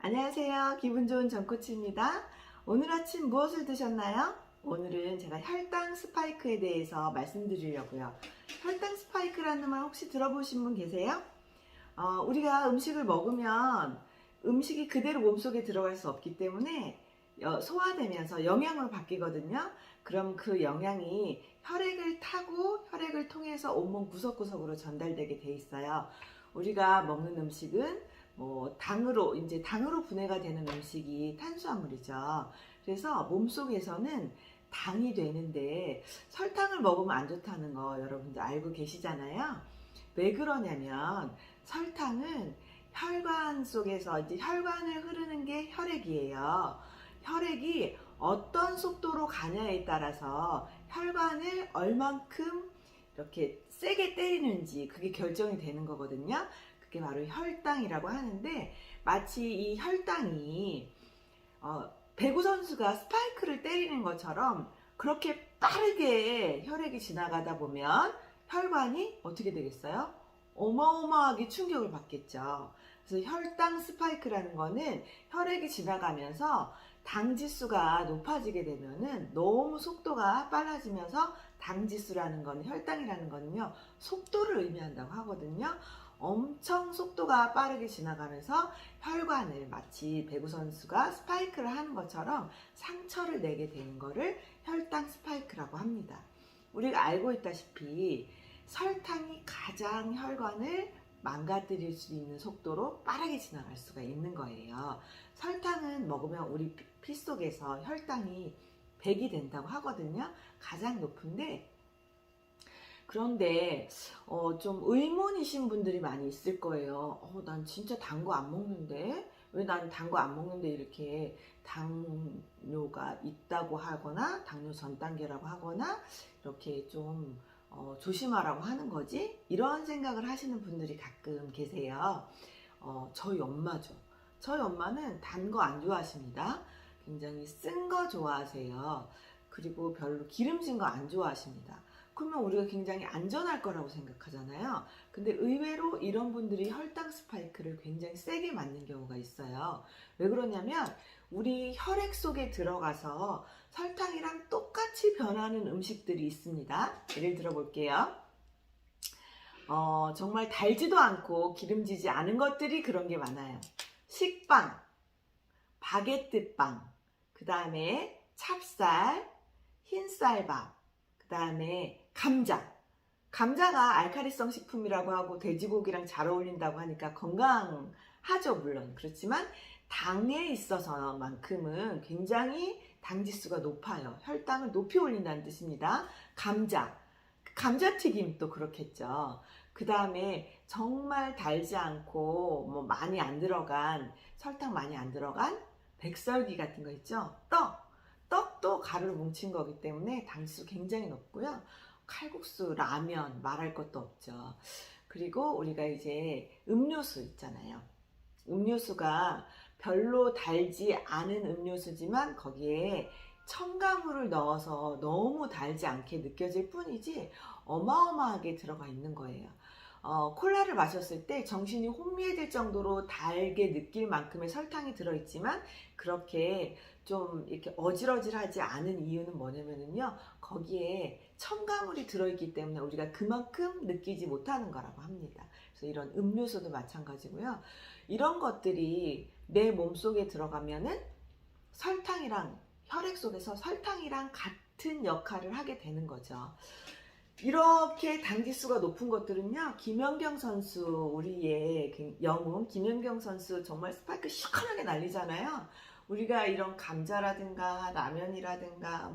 안녕하세요. 기분 좋은 전코치입니다. 오늘 아침 무엇을 드셨나요? 오늘은 제가 혈당 스파이크에 대해서 말씀드리려고요. 혈당 스파이크라는 말 혹시 들어보신 분 계세요? 우리가 음식을 먹으면 음식이 그대로 몸속에 들어갈 수 없기 때문에 소화되면서 영양으로 바뀌거든요. 그럼 그 영양이 혈액을 타고 혈액을 통해서 온몸 구석구석으로 전달되게 돼 있어요. 우리가 먹는 음식은 당으로 분해가 되는 음식이 탄수화물이죠. 그래서 몸속에서는 당이 되는데 설탕을 먹으면 안 좋다는 거 여러분들 알고 계시잖아요. 왜 그러냐면 설탕은 혈관 속에서 혈관을 흐르는 게 혈액이에요. 혈액이 어떤 속도로 가냐에 따라서 혈관을 얼만큼 이렇게 세게 때리는지 그게 결정이 되는 거거든요. 그게 바로 혈당이라고 하는데, 마치 이 혈당이 배구 선수가 스파이크를 때리는 것처럼 그렇게 빠르게 혈액이 지나가다 보면 혈관이 어떻게 되겠어요? 어마어마하게 충격을 받겠죠. 그래서 혈당 스파이크라는 거는 혈액이 지나가면서 당 지수가 높아지게 되면은 너무 속도가 빨라지면서 당 지수라는 거는, 혈당이라는 거는요, 속도를 의미한다고 하거든요. 엄청 속도가 빠르게 지나가면서 혈관을 마치 배구 선수가 스파이크를 하는 것처럼 상처를 내게 되는 거를 혈당 스파이크라고 합니다. 우리가 알고 있다시피 설탕이 가장 혈관을 망가뜨릴 수 있는 속도로 빠르게 지나갈 수가 있는 거예요. 설탕은 먹으면 우리 피 속에서 혈당이 100이 된다고 하거든요. 가장 높은데, 그런데 좀 의문이신 분들이 많이 있을 거예요. 난 진짜 단 거 안 먹는데, 왜 난 단 거 안 먹는데 이렇게 당뇨가 있다고 하거나 당뇨 전 단계라고 하거나 이렇게 좀 조심하라고 하는 거지? 이런 생각을 하시는 분들이 가끔 계세요. 저희 엄마죠. 저희 엄마는 단 거 안 좋아하십니다. 굉장히 쓴 거 좋아하세요. 그리고 별로 기름진 거 안 좋아하십니다. 그러면 우리가 굉장히 안전할 거라고 생각하잖아요. 근데 의외로 이런 분들이 혈당 스파이크를 굉장히 세게 맞는 경우가 있어요. 왜 그러냐면 우리 혈액 속에 들어가서 설탕이랑 똑같이 변하는 음식들이 있습니다. 예를 들어 볼게요. 정말 달지도 않고 기름지지 않은 것들이 그런 게 많아요. 식빵, 바게트빵, 그 다음에 찹쌀, 흰쌀밥, 그 다음에 감자가 알칼리성 식품이라고 하고 돼지고기랑 잘 어울린다고 하니까 건강하죠. 물론 그렇지만 당에 있어서만큼은 굉장히 당 지수가 높아요. 혈당을 높이 올린다는 뜻입니다. 감자튀김도 그렇겠죠. 그 다음에 정말 달지 않고 많이 안 들어간, 설탕 많이 안 들어간 백설기 같은 거 있죠. 떡도 가루로 뭉친 거기 때문에 당지수 굉장히 높고요. 칼국수, 라면 말할 것도 없죠. 그리고 우리가 이제 음료수 있잖아요. 음료수가 별로 달지 않은 음료수지만 거기에 첨가물을 넣어서 너무 달지 않게 느껴질 뿐이지 어마어마하게 들어가 있는 거예요. 콜라를 마셨을 때 정신이 혼미해질 정도로 달게 느낄 만큼의 설탕이 들어있지만 그렇게 좀 이렇게 어질어질하지 않은 이유는 뭐냐면요, 거기에 첨가물이 들어있기 때문에 우리가 그만큼 느끼지 못하는 거라고 합니다. 그래서 이런 음료수도 마찬가지고요. 이런 것들이 내 몸속에 들어가면은 혈액 속에서 설탕이랑 같은 역할을 하게 되는 거죠. 이렇게 당지수가 높은 것들은요, 김연경 선수, 우리의 영웅 김연경 선수 정말 스파이크 시원하게 날리잖아요. 우리가 이런 감자라든가 라면이라든가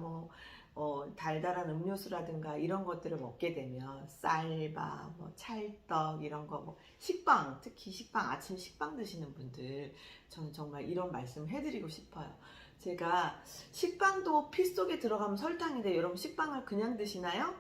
달달한 음료수라든가 이런 것들을 먹게 되면 쌀밥, 찰떡 이런 거, 식빵, 특히 아침 식빵 드시는 분들, 저는 정말 이런 말씀 해드리고 싶어요. 제가 식빵도 피 속에 들어가면 설탕인데 여러분 식빵을 그냥 드시나요?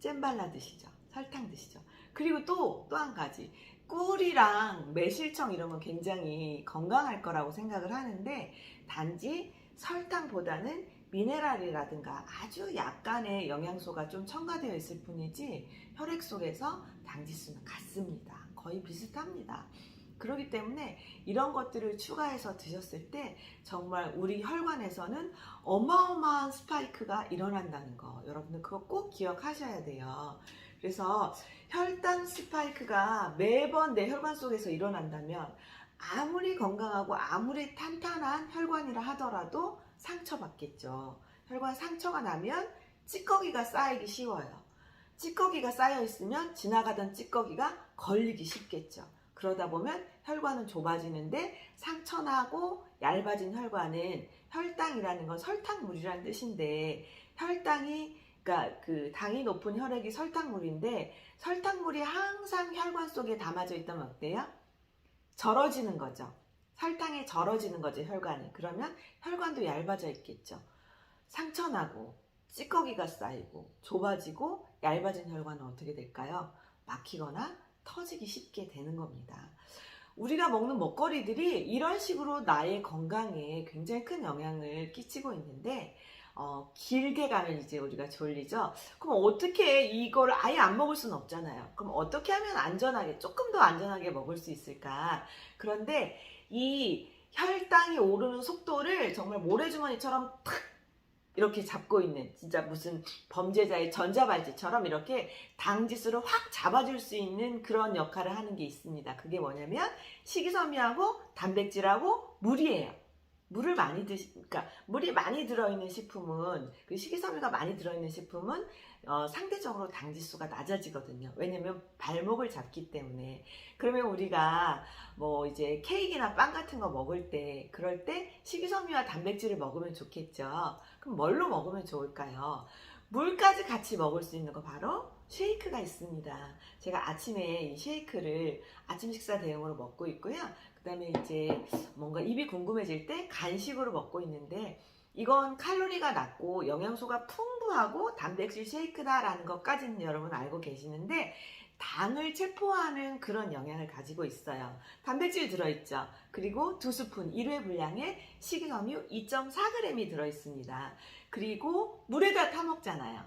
잼 발라 드시죠. 설탕 드시죠. 그리고 또 한 가지, 꿀이랑 매실청 이런 건 굉장히 건강할 거라고 생각을 하는데, 단지 설탕보다는 미네랄이라든가 아주 약간의 영양소가 좀 첨가되어 있을 뿐이지 혈액 속에서 당 지수는 같습니다. 거의 비슷합니다. 그렇기 때문에 이런 것들을 추가해서 드셨을 때 정말 우리 혈관에서는 어마어마한 스파이크가 일어난다는 거, 여러분들 그거 꼭 기억하셔야 돼요. 그래서 혈당 스파이크가 매번 내 혈관 속에서 일어난다면 아무리 건강하고 아무리 탄탄한 혈관이라 하더라도 상처받겠죠. 혈관 상처가 나면 찌꺼기가 쌓이기 쉬워요. 찌꺼기가 쌓여 있으면 지나가던 찌꺼기가 걸리기 쉽겠죠. 그러다 보면 혈관은 좁아지는데, 상처나고 얇아진 혈관은, 혈당이라는 건 설탕물이라는 뜻인데, 혈당이, 그러니까 그 당이 높은 혈액이 설탕물인데, 설탕물이 항상 혈관 속에 담아져 있다면 어때요? 절어지는 거죠. 설탕에 절어지는 거죠, 혈관이. 그러면 혈관도 얇아져 있겠죠. 상처나고 찌꺼기가 쌓이고 좁아지고 얇아진 혈관은 어떻게 될까요? 막히거나 터지기 쉽게 되는 겁니다. 우리가 먹는 먹거리들이 이런 식으로 나의 건강에 굉장히 큰 영향을 끼치고 있는데, 길게 가면 이제 우리가 졸리죠. 그럼 어떻게 이걸 아예 안 먹을 수는 없잖아요. 그럼 어떻게 하면 안전하게, 조금 더 안전하게 먹을 수 있을까? 그런데 이 혈당이 오르는 속도를 정말 모래주머니처럼 탁 이렇게 잡고 있는, 진짜 무슨 범죄자의 전자발찌처럼 이렇게 당지수를 확 잡아줄 수 있는 그런 역할을 하는 게 있습니다. 그게 뭐냐면 식이섬유하고 단백질하고 물이에요. 물을 많이 그러니까 물이 많이 들어있는 식품은, 그 식이섬유가 많이 들어있는 식품은 상대적으로 당지수가 낮아지거든요. 왜냐면 발목을 잡기 때문에. 그러면 우리가 뭐 이제 케이크나 빵 같은 거 먹을 때, 그럴 때 식이섬유와 단백질을 먹으면 좋겠죠. 그럼 뭘로 먹으면 좋을까요? 물까지 같이 먹을 수 있는 거 바로 쉐이크가 있습니다. 제가 아침에 이 쉐이크를 아침 식사 대용으로 먹고 있고요. 그 다음에 이제 뭔가 입이 궁금해질 때 간식으로 먹고 있는데, 이건 칼로리가 낮고 영양소가 풍부하고 단백질 쉐이크다라는 것까지는 여러분 알고 계시는데, 당을 체포하는 그런 영향을 가지고 있어요. 단백질 들어있죠. 그리고 2스푼 1회 분량의 식이섬유 2.4g이 들어있습니다. 그리고 물에다 타 먹잖아요.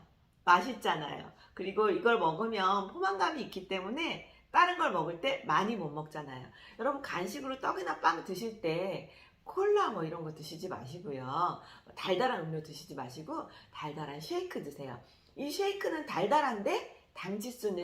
맛있잖아요. 그리고 이걸 먹으면 포만감이 있기 때문에 다른 걸 먹을 때 많이 못 먹잖아요. 여러분 간식으로 떡이나 빵 드실 때 콜라 뭐 이런 거 드시지 마시고요. 달달한 음료 드시지 마시고 달달한 쉐이크 드세요. 이 쉐이크는 달달한데 당지수는,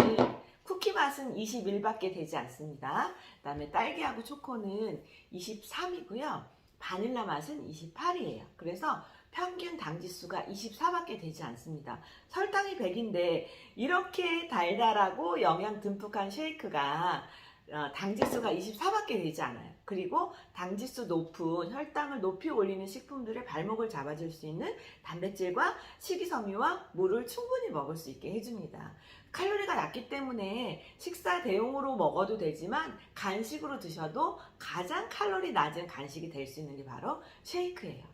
쿠키 맛은 21밖에 되지 않습니다. 그 다음에 딸기하고 초코는 23이고요. 바닐라 맛은 28이에요. 그래서 평균 당지수가 24밖에 되지 않습니다. 설탕이 100인데 이렇게 달달하고 영양 듬뿍한 쉐이크가 당지수가 24밖에 되지 않아요. 그리고 당지수 높은, 혈당을 높이 올리는 식품들의 발목을 잡아줄 수 있는 단백질과 식이섬유와 물을 충분히 먹을 수 있게 해줍니다. 칼로리가 낮기 때문에 식사 대용으로 먹어도 되지만 간식으로 드셔도 가장 칼로리 낮은 간식이 될 수 있는 게 바로 쉐이크예요.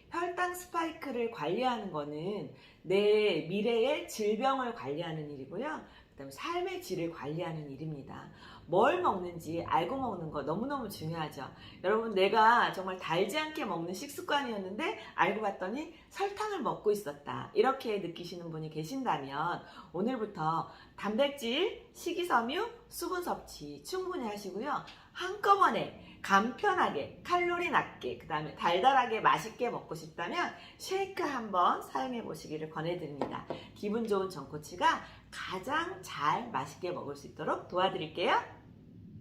혈당 스파이크를 관리하는 거는 내 미래의 질병을 관리하는 일이고요. 그 다음에 삶의 질을 관리하는 일입니다. 뭘 먹는지 알고 먹는 거 너무너무 중요하죠. 여러분, 내가 정말 달지 않게 먹는 식습관이었는데 알고 봤더니 설탕을 먹고 있었다, 이렇게 느끼시는 분이 계신다면 오늘부터 단백질, 식이섬유, 수분 섭취 충분히 하시고요. 한꺼번에 간편하게, 칼로리 낮게, 그 다음에 달달하게 맛있게 먹고 싶다면 쉐이크 한번 사용해 보시기를 권해드립니다. 기분 좋은 전코치가 가장 잘 맛있게 먹을 수 있도록 도와드릴게요.